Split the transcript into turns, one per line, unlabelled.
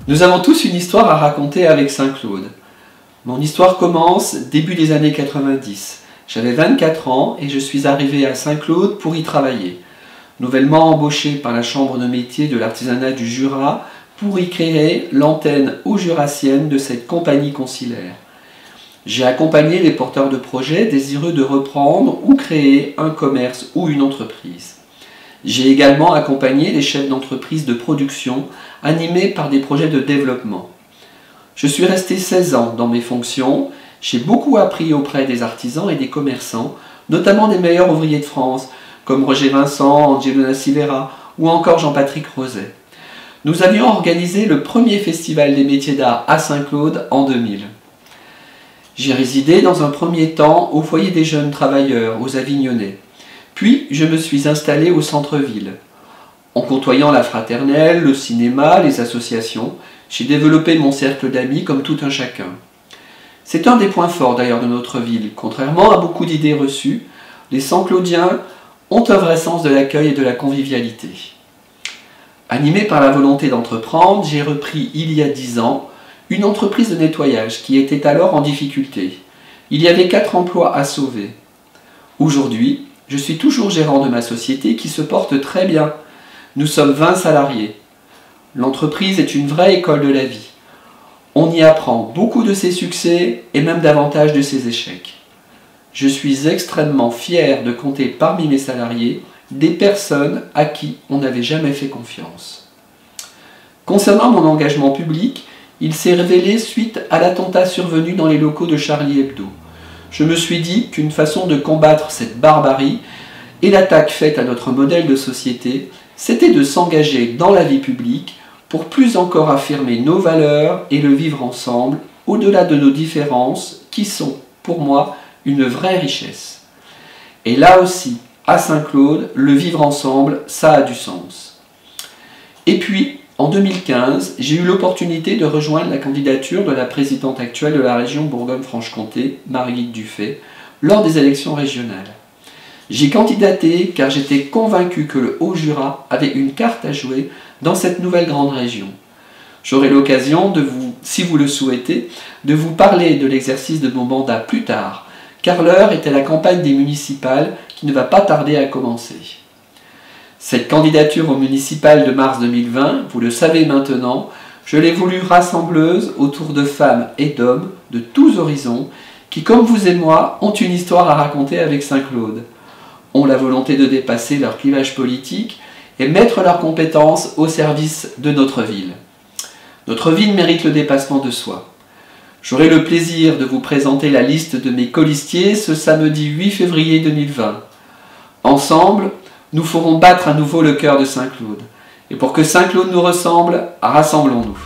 Nous avons tous une histoire à raconter avec Saint-Claude. Mon histoire commence début des années 90. J'avais 24 ans et je suis arrivé à Saint-Claude pour y travailler. Nouvellement embauché par la Chambre de métier de l'artisanat du Jura pour y créer l'antenne haut-jurassienne de cette compagnie conciliaire. J'ai accompagné les porteurs de projets désireux de reprendre ou créer un commerce ou une entreprise. J'ai également accompagné les chefs d'entreprise de production animés par des projets de développement. Je suis resté 16 ans dans mes fonctions, j'ai beaucoup appris auprès des artisans et des commerçants, notamment des meilleurs ouvriers de France, comme Roger Vincent, Angelo Nascimera ou encore Jean-Patrick Roset. Nous avions organisé le premier festival des métiers d'art à Saint-Claude en 2000. J'ai résidé dans un premier temps au foyer des jeunes travailleurs, aux Avignonnais. Puis je me suis installé au centre-ville. En côtoyant la fraternelle, le cinéma, les associations, j'ai développé mon cercle d'amis comme tout un chacun. C'est un des points forts d'ailleurs de notre ville. Contrairement à beaucoup d'idées reçues, les Saint-Claudiens ont un vrai sens de l'accueil et de la convivialité. Animé par la volonté d'entreprendre, j'ai repris il y a 10 ans une entreprise de nettoyage qui était alors en difficulté. Il y avait 4 emplois à sauver. Aujourd'hui, je suis toujours gérant de ma société qui se porte très bien. Nous sommes 20 salariés. L'entreprise est une vraie école de la vie. On y apprend beaucoup de ses succès et même davantage de ses échecs. Je suis extrêmement fier de compter parmi mes salariés des personnes à qui on n'avait jamais fait confiance. Concernant mon engagement public, il s'est révélé suite à l'attentat survenu dans les locaux de Charlie Hebdo. Je me suis dit qu'une façon de combattre cette barbarie et l'attaque faite à notre modèle de société, c'était de s'engager dans la vie publique pour plus encore affirmer nos valeurs et le vivre ensemble, au-delà de nos différences, qui sont, pour moi, une vraie richesse. Et là aussi, à Saint-Claude, le vivre ensemble, ça a du sens. Et puis, en 2015, j'ai eu l'opportunité de rejoindre la candidature de la présidente actuelle de la région Bourgogne-Franche-Comté, Marguerite Dufay, lors des élections régionales. J'ai candidaté car j'étais convaincu que le Haut-Jura avait une carte à jouer dans cette nouvelle grande région. J'aurai l'occasion de vous, si vous le souhaitez, de vous parler de l'exercice de mon mandat plus tard, car l'heure est à la campagne des municipales qui ne va pas tarder à commencer. Cette candidature aux municipales de mars 2020, vous le savez maintenant, je l'ai voulue rassembleuse autour de femmes et d'hommes de tous horizons qui, comme vous et moi, ont une histoire à raconter avec Saint-Claude, ont la volonté de dépasser leur clivage politique et mettre leurs compétences au service de notre ville. Notre ville mérite le dépassement de soi. J'aurai le plaisir de vous présenter la liste de mes colistiers ce samedi 8 février 2020. Ensemble, nous ferons battre à nouveau le cœur de Saint-Claude. Et pour que Saint-Claude nous ressemble, rassemblons-nous.